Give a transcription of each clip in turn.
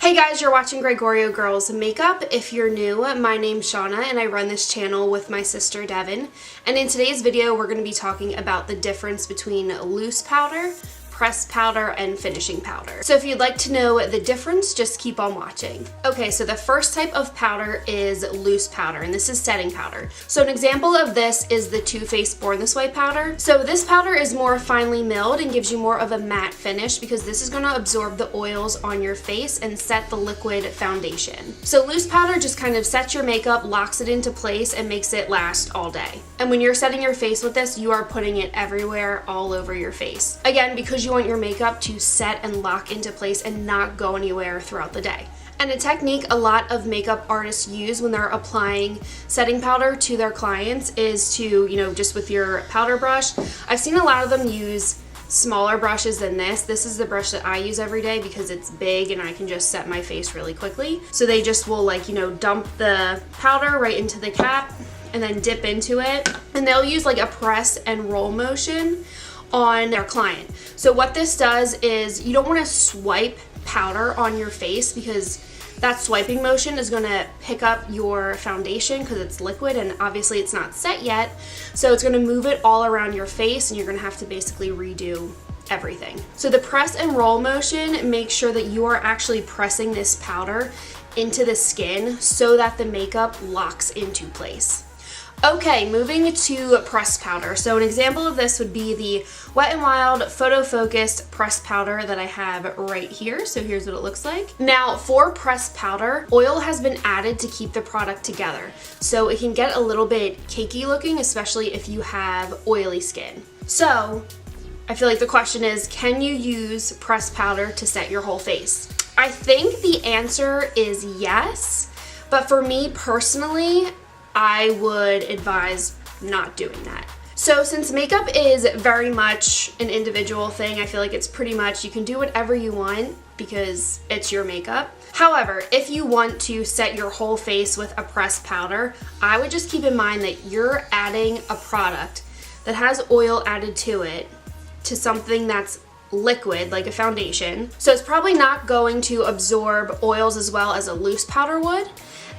Hey guys, you're watching Gregorio Girls Makeup. If you're new, my name's Shauna and I run this channel with my sister Devin. And in today's video, we're going to be talking about the difference between loose powder, pressed powder, and finishing powder. So if you'd like to know the difference, just keep on watching. Okay, so the first type of powder is loose powder, and this is setting powder. So an example of this is the Too Faced Born This Way powder. So this powder is more finely milled and gives you more of a matte finish because this is going to absorb the oils on your face and set the liquid foundation. So loose powder just kind of sets your makeup, locks it into place, and makes it last all day. And when you're setting your face with this, you are putting it everywhere, all over your face. Again, because you want your makeup to set and lock into place and not go anywhere throughout the day. And a technique a lot of makeup artists use when they're applying setting powder to their clients is to, just with your powder brush. I've seen a lot of them use smaller brushes than this. This is the brush that I use every day because it's big and I can just set my face really quickly. So they just will dump the powder right into the cap and then dip into it. And they'll use like a press and roll motion on their client. So what this does is you don't want to swipe powder on your face because that swiping motion is going to pick up your foundation because it's liquid and obviously it's not set yet. So it's going to move it all around your face and you're going to have to basically redo everything. So the press and roll motion makes sure that you are actually pressing this powder into the skin so that the makeup locks into place. Okay, moving to pressed powder. So an example of this would be the Wet n Wild Photo Focused pressed powder that I have right here. So here's what it looks like. Now for pressed powder, oil has been added to keep the product together. So it can get a little bit cakey looking, especially if you have oily skin. So I feel like the question is, can you use pressed powder to set your whole face? I think the answer is yes, but for me personally, I would advise not doing that. So since makeup is very much an individual thing, I feel like it's pretty much you can do whatever you want because it's your makeup. However, if you want to set your whole face with a pressed powder, I would just keep in mind that you're adding a product that has oil added to it to something that's liquid, like a foundation. So it's probably not going to absorb oils as well as a loose powder would.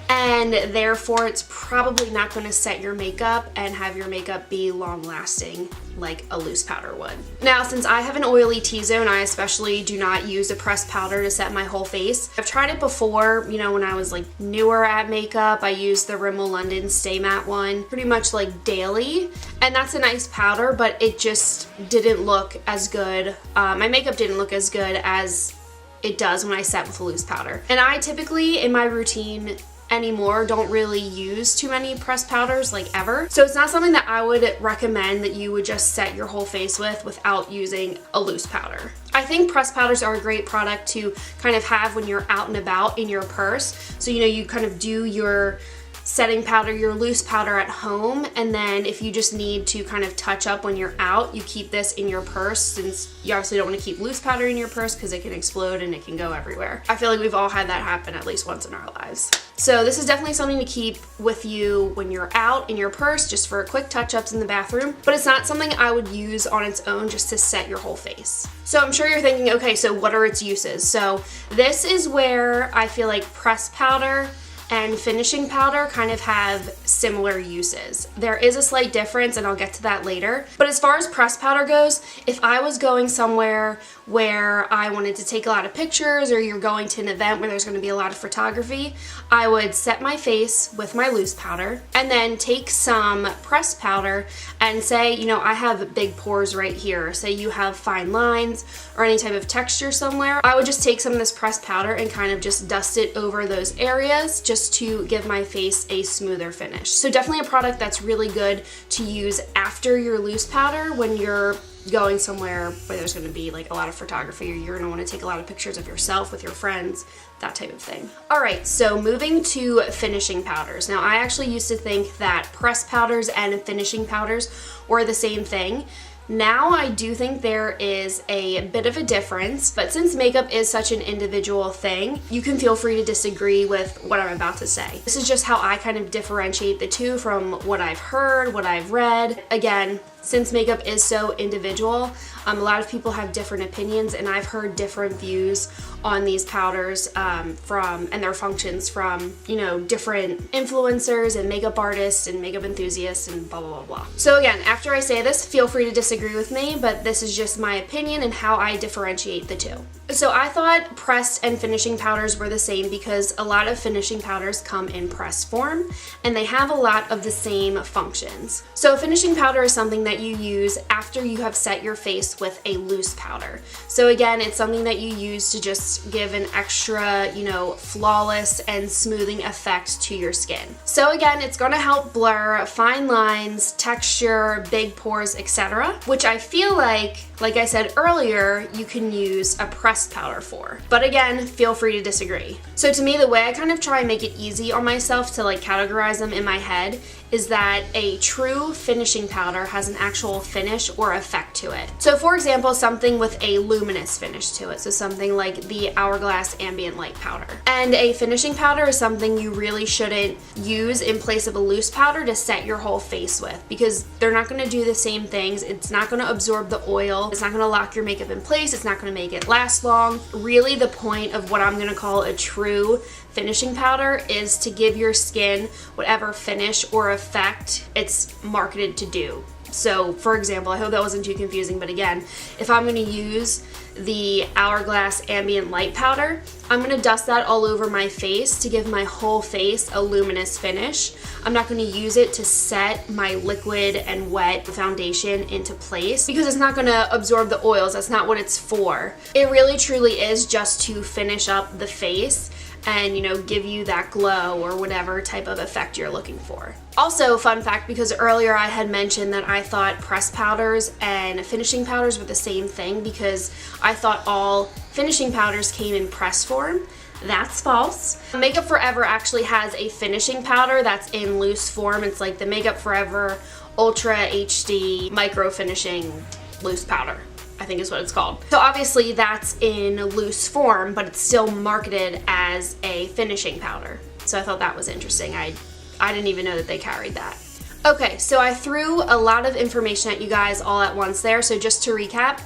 And therefore it's probably not going to set your makeup and have your makeup be long lasting like a loose powder would. Now, since I have an oily T-zone, I especially do not use a pressed powder to set my whole face. I've tried it before, when I was like newer at makeup. I used the Rimmel London Stay Matte one pretty much like daily, and that's a nice powder, but it just didn't look as good. My makeup didn't look as good as it does when I set with a loose powder. And I typically, in my routine anymore, don't really use too many pressed powders, like ever. So it's not something that I would recommend that you would just set your whole face with without using a loose powder. I think pressed powders are a great product to kind of have when you're out and about in your purse. So you kind of do your setting powder, your loose powder at home, and then if you just need to kind of touch up when you're out, you keep this in your purse, since you obviously don't want to keep loose powder in your purse because it can explode and it can go everywhere. I feel like we've all had that happen at least once in our lives. So this is definitely something to keep with you when you're out in your purse, just for quick touch-ups in the bathroom, but it's not something I would use on its own just to set your whole face. So I'm sure you're thinking, okay, so what are its uses? So this is where I feel like pressed powder and finishing powder kind of have similar uses. There is a slight difference and I'll get to that later. But as far as pressed powder goes, if I was going somewhere where I wanted to take a lot of pictures, or you're going to an event where there's going to be a lot of photography, I would set my face with my loose powder and then take some pressed powder and say, I have big pores right here. Say you have fine lines or any type of texture somewhere. I would just take some of this pressed powder and kind of just dust it over those areas just to give my face a smoother finish. So definitely a product that's really good to use after your loose powder when you're going somewhere where there's going to be like a lot of photography, or you're going to want to take a lot of pictures of yourself with your friends, that type of thing. Alright, so moving to finishing powders. Now I actually used to think that pressed powders and finishing powders were the same thing. Now I do think there is a bit of a difference, but since makeup is such an individual thing, you can feel free to disagree with what I'm about to say. This is just how I kind of differentiate the two from what I've heard, what I've read. Again, since makeup is so individual, a lot of people have different opinions, and I've heard different views on these powders and their functions from, you know, different influencers and makeup artists and makeup enthusiasts and blah, blah, blah, blah. So again, after I say this, feel free to disagree with me, but this is just my opinion and how I differentiate the two. So I thought pressed and finishing powders were the same because a lot of finishing powders come in pressed form and they have a lot of the same functions. So finishing powder is something that you use after you have set your face with a loose powder. So again, it's something that you use to just give an extra, you know, flawless and smoothing effect to your skin. So again, it's going to help blur fine lines, texture, big pores, etc., which I feel like I said earlier, you can use a pressed powder for. But again, feel free to disagree. So to me, the way I kind of try and make it easy on myself to like categorize them in my head is that a true finishing powder has an actual finish or effect to it. So for example, something with a luminous finish to it. So something like the Hourglass Ambient Light Powder. And a finishing powder is something you really shouldn't use in place of a loose powder to set your whole face with, because they're not going to do the same things. It's not going to absorb the oil. It's not going to lock your makeup in place. It's not going to make it last long. Really, the point of what I'm going to call a true finishing powder is to give your skin whatever finish or effect it's marketed to do. So for example, I hope that wasn't too confusing, but again, if I'm going to use the Hourglass Ambient Light Powder, I'm going to dust that all over my face to give my whole face a luminous finish. I'm not going to use it to set my liquid and wet foundation into place because it's not going to absorb the oils. That's not what it's for. It really truly is just to finish up the face and, you know, give you that glow or whatever type of effect you're looking for. Also, fun fact, because earlier I had mentioned that I thought pressed powders and finishing powders were the same thing because I thought all finishing powders came in pressed form. That's false. Makeup Forever actually has a finishing powder that's in loose form. It's like the Makeup Forever Ultra HD Micro Finishing Loose Powder, I think is what it's called. So obviously that's in loose form, but it's still marketed as a finishing powder. So I thought that was interesting. I didn't even know that they carried that. Okay, so I threw a lot of information at you guys all at once there. So just to recap,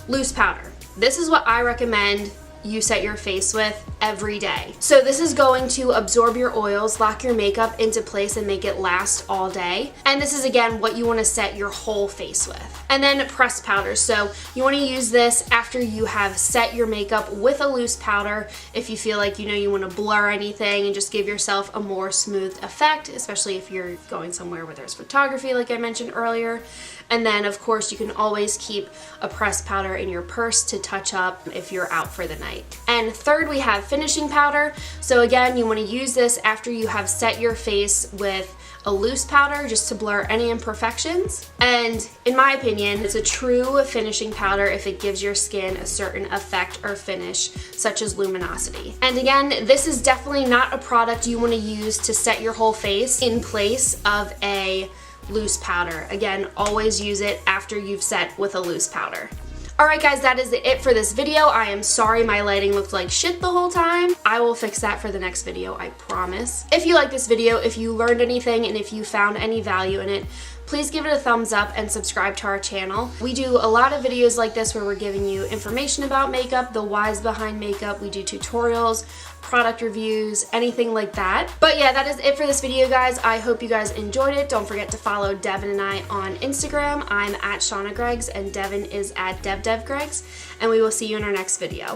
loose powder. This is what I recommend you set your face with every day. So this is going to absorb your oils, lock your makeup into place, and make it last all day. And this is again what you want to set your whole face with. And then pressed powder. So you want to use this after you have set your makeup with a loose powder if you feel like, you know, you want to blur anything and just give yourself a more smooth effect, especially if you're going somewhere where there's photography like I mentioned earlier. And then of course you can always keep a pressed powder in your purse to touch up if you're out for the night. And third, we have finishing powder. So again, you want to use this after you have set your face with a loose powder just to blur any imperfections. And in my opinion, it's a true finishing powder if it gives your skin a certain effect or finish, such as luminosity. And again, this is definitely not a product you want to use to set your whole face in place of a loose powder. Again, always use it after you've set with a loose powder. Alright guys, that is it for this video. I am sorry my lighting looked like shit the whole time. I will fix that for the next video, I promise. If you like this video, if you learned anything, and if you found any value in it, please give it a thumbs up and subscribe to our channel. We do a lot of videos like this where we're giving you information about makeup, the whys behind makeup. We do tutorials, product reviews, anything like that. But yeah, that is it for this video, guys. I hope you guys enjoyed it. Don't forget to follow Devin and I on Instagram. I'm at Seanna Greggs and Devin is at DevDevGreggs, and we will see you in our next video.